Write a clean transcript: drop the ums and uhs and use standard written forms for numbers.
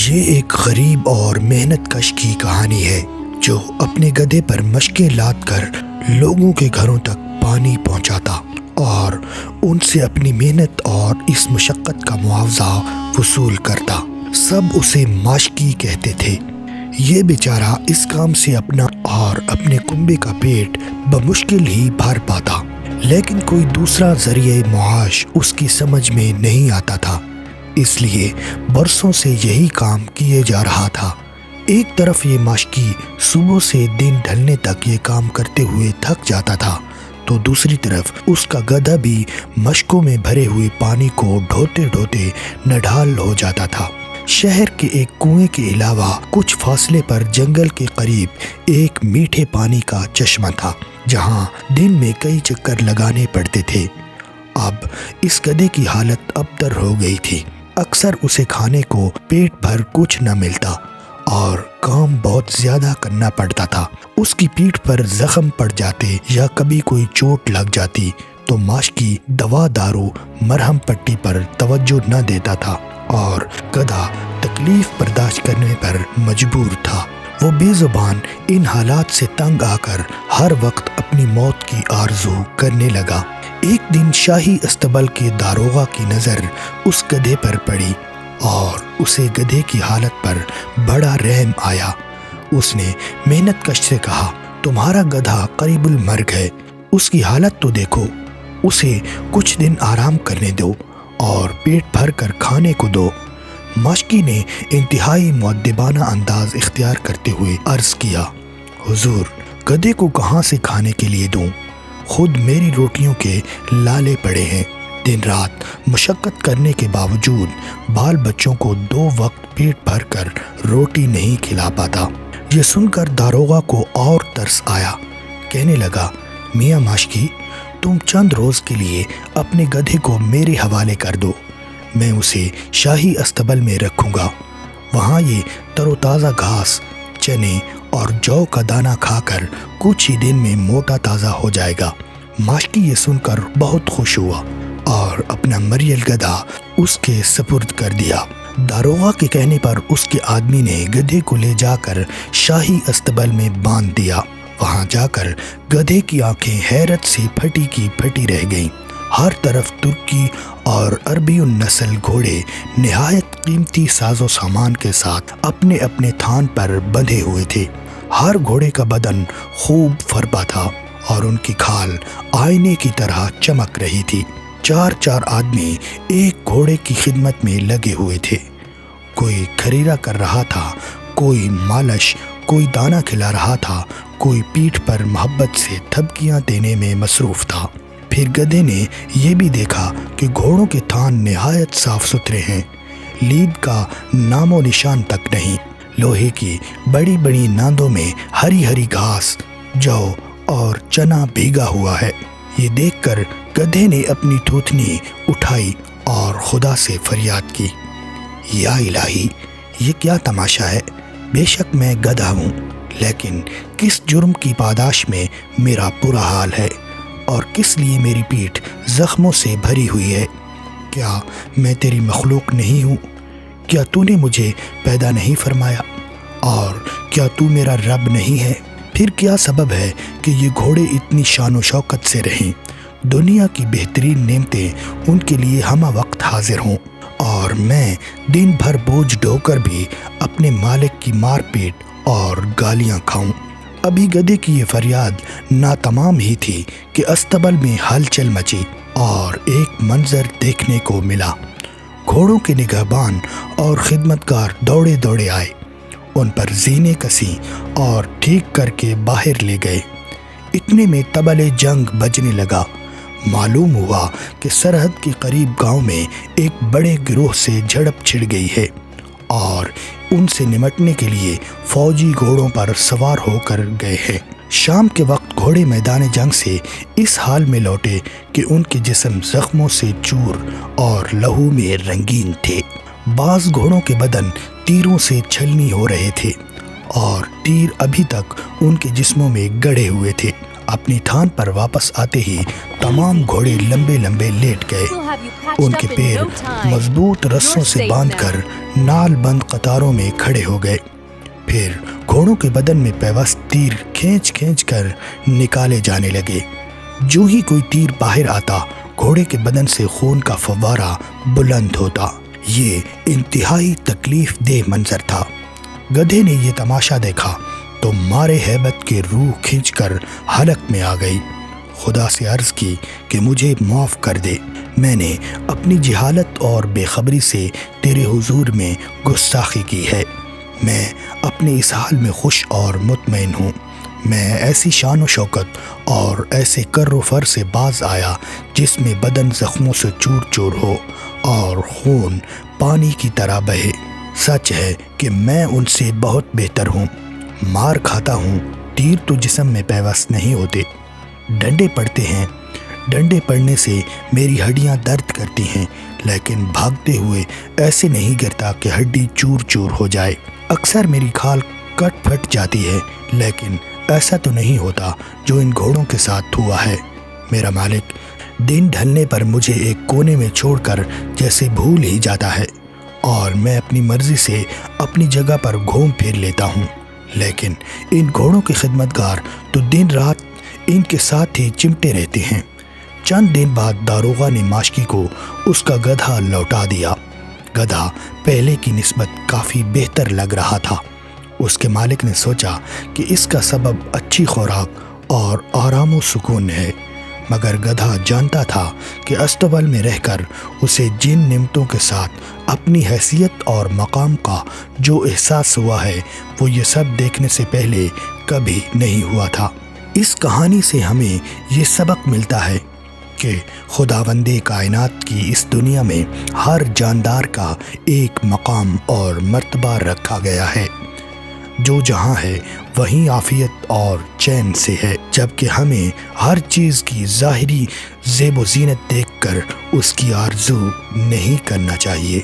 یہ ایک غریب اور محنت کش کی کہانی ہے جو اپنے گدھے پر مشقیں لاد کر لوگوں کے گھروں تک پانی پہنچاتا اور ان سے اپنی محنت اور اس مشقت کا معاوضہ وصول کرتا۔ سب اسے ماشکی کہتے تھے۔ یہ بیچارہ اس کام سے اپنا اور اپنے کنبے کا پیٹ بمشکل ہی بھر پاتا، لیکن کوئی دوسرا ذریعہ معاش اس کی سمجھ میں نہیں آتا تھا، اس لیے برسوں سے یہی کام کیے جا رہا تھا۔ ایک طرف یہ ماشکی صبح سے دن ڈھلنے تک یہ کام کرتے ہوئے تھک جاتا تھا، تو دوسری طرف اس کا گدھا بھی مشکوں میں بھرے ہوئے پانی کو ڈھوتے ڈھوتے نڈھال ہو جاتا تھا۔ شہر کے ایک کنویں کے علاوہ کچھ فاصلے پر جنگل کے قریب ایک میٹھے پانی کا چشمہ تھا، جہاں دن میں کئی چکر لگانے پڑتے تھے۔ اب اس گدھے کی حالت ابتر ہو گئی تھی۔ اکثر اسے کھانے کو پیٹ بھر کچھ نہ ملتا اور کام بہت زیادہ کرنا پڑتا تھا۔ اس کی پیٹھ پر زخم پڑ جاتے یا کبھی کوئی چوٹ لگ جاتی تو ماشکی دوا دارو مرہم پٹی پر توجہ نہ دیتا تھا اور گدھا تکلیف برداشت کرنے پر مجبور تھا۔ وہ بے زبان ان حالات سے تنگ آ کر ہر وقت اپنی موت کی آرزو کرنے لگا۔ ایک دن شاہی استبل کے داروغہ کی نظر اس گدھے پر پڑی اور اسے گدھے کی حالت پر بڑا رحم آیا۔ اس نے محنت کش سے کہا، تمہارا گدھا قریب المرگ ہے، اس کی حالت تو دیکھو، اسے کچھ دن آرام کرنے دو اور پیٹ بھر کر کھانے کو دو۔ ماشکی نے انتہائی مؤدبانہ انداز اختیار کرتے ہوئے عرض کیا، حضور، گدھے کو کہاں سے کھانے کے لیے دوں؟ خود میری روٹیوں کے لالے پڑے ہیں۔ دن رات مشقت کرنے کے باوجود بال بچوں کو 2 وقت پیٹ بھر کر روٹی نہیں کھلا پاتا۔ یہ سن کر داروغہ کو اور ترس آیا۔ کہنے لگا، میاں ماشکی، تم چند روز کے لیے اپنے گدھے کو میرے حوالے کر دو، میں اسے شاہی استبل میں رکھوں گا۔ وہاں یہ تر و تازہ گھاس، چنے اور جو کا دانہ کھا کر کچھ ہی دن میں موٹا تازہ ہو جائے گا۔ ماشکی یہ سن کر بہت خوش ہوا اور اپنا مریل گدھا اس کے سپرد کر دیا۔ داروغہ کے کہنے پر اس کے آدمی نے گدھے کو لے جا کر شاہی استبل میں باندھ دیا۔ وہاں جا کر گدھے کی آنکھیں حیرت سے پھٹی کی پھٹی رہ گئیں۔ ہر طرف ترکی اور عربی النسل گھوڑے نہایت قیمتی ساز و سامان کے ساتھ اپنے اپنے تھان پر بندھے ہوئے تھے۔ ہر گھوڑے کا بدن خوب فربا تھا اور ان کی کھال آئینے کی طرح چمک رہی تھی۔ 4 آدمی ایک گھوڑے کی خدمت میں لگے ہوئے تھے۔ کوئی کھریرا کر رہا تھا، کوئی مالش، کوئی دانہ کھلا رہا تھا، کوئی پیٹھ پر محبت سے تھپکیاں دینے میں مصروف تھا۔ پھر گدھے نے یہ بھی دیکھا کہ گھوڑوں کے تھان نہایت صاف ستھرے ہیں، لید کا نام و نشان تک نہیں۔ لوہے کی بڑی بڑی ناندوں میں ہری ہری گھاس، جو اور چنا بھیگا ہوا ہے۔ یہ دیکھ کر گدھے نے اپنی تھوتنی اٹھائی اور خدا سے فریاد کی، یا الہی، یہ کیا تماشا ہے؟ بے شک میں گدھا ہوں، لیکن کس جرم کی پاداش میں میرا برا حال ہے اور کس لیے میری پیٹھ زخموں سے بھری ہوئی ہے؟ کیا میں تیری مخلوق نہیں ہوں؟ کیا تو نے مجھے پیدا نہیں فرمایا؟ اور کیا تو میرا رب نہیں ہے؟ پھر کیا سبب ہے کہ یہ گھوڑے اتنی شان و شوکت سے رہیں، دنیا کی بہترین نعمتیں ان کے لیے ہمہ وقت حاضر ہوں، اور میں دن بھر بوجھ ڈھو کر بھی اپنے مالک کی مار پیٹ اور گالیاں کھاؤں؟ ابھی گدھے کی یہ فریاد ناتمام ہی تھی کہ استبل میں ہلچل مچی اور ایک منظر دیکھنے کو ملا۔ گھوڑوں کے نگہبان اور خدمتگار دوڑے دوڑے آئے، ان پر زینے کسی اور ٹھیک کر کے باہر لے گئے۔ اتنے میں طبل جنگ بجنے لگا۔ معلوم ہوا کہ سرحد کے قریب گاؤں میں ایک بڑے گروہ سے جھڑپ چھڑ گئی ہے اور ان سے نمٹنے کے لیے فوجی گھوڑوں پر سوار ہو کر گئے ہیں۔ شام کے وقت گھوڑے میدان جنگ سے اس حال میں لوٹے کہ ان کے جسم زخموں سے چور اور لہو میں رنگین تھے۔ بعض گھوڑوں کے بدن تیروں سے چھلنی ہو رہے تھے اور تیر ابھی تک ان کے جسموں میں گڑے ہوئے تھے۔ اپنی تھان پر واپس آتے ہی تمام گھوڑے لمبے لمبے لیٹ گئے۔ ان کے پیر مضبوط رسوں سے باندھ کر نال بند قطاروں میں کھڑے ہو گئے۔ پھر گھوڑوں کے بدن میں پیوست تیر کھینچ کھینچ کر نکالے جانے لگے۔ جو ہی کوئی تیر باہر آتا، گھوڑے کے بدن سے خون کا فوارہ بلند ہوتا۔ یہ انتہائی تکلیف دہ منظر تھا۔ گدھے نے یہ تماشا دیکھا تو مارے ہیبت کے روح کھنچ کر حلق میں آ گئی۔ خدا سے عرض کی کہ مجھے معاف کر دے، میں نے اپنی جہالت اور بے خبری سے تیرے حضور میں گستاخی کی ہے۔ میں اپنے اس حال میں خوش اور مطمئن ہوں۔ میں ایسی شان و شوکت اور ایسے کر و فر سے باز آیا جس میں بدن زخموں سے چور چور ہو اور خون پانی کی طرح بہے۔ سچ ہے کہ میں ان سے بہت بہتر ہوں۔ مار کھاتا ہوں، تیر تو جسم میں پیوست نہیں ہوتے۔ ڈنڈے پڑتے ہیں، ڈنڈے پڑنے سے میری ہڈیاں درد کرتی ہیں، لیکن بھاگتے ہوئے ایسے نہیں گرتا کہ ہڈی چور چور ہو جائے۔ اکثر میری کھال کٹ پھٹ جاتی ہے، لیکن ایسا تو نہیں ہوتا جو ان گھوڑوں کے ساتھ ہوا ہے۔ میرا مالک دن ڈھلنے پر مجھے ایک کونے میں چھوڑ کر جیسے بھول ہی جاتا ہے اور میں اپنی مرضی سے اپنی جگہ پر گھوم پھر لیتا ہوں، لیکن ان گھوڑوں کے خدمتگار تو دن رات ان کے ساتھ ہی چمٹے رہتے ہیں۔ چند دن بعد داروغہ نے ماشکی کو اس کا گدھا لوٹا دیا۔ گدھا پہلے کی نسبت کافی بہتر لگ رہا تھا۔ اس کے مالک نے سوچا کہ اس کا سبب اچھی خوراک اور آرام و سکون ہے، مگر گدھا جانتا تھا کہ استبل میں رہ کر اسے جن نعمتوں کے ساتھ اپنی حیثیت اور مقام کا جو احساس ہوا ہے وہ یہ سب دیکھنے سے پہلے کبھی نہیں ہوا تھا۔ اس کہانی سے ہمیں یہ سبق ملتا ہے کہ خداوند کائنات کی اس دنیا میں ہر جاندار کا ایک مقام اور مرتبہ رکھا گیا ہے۔ جو جہاں ہے وہیں عافیت اور چین سے ہے، جبکہ ہمیں ہر چیز کی ظاہری زیب و زینت دیکھ کر اس کی آرزو نہیں کرنا چاہیے۔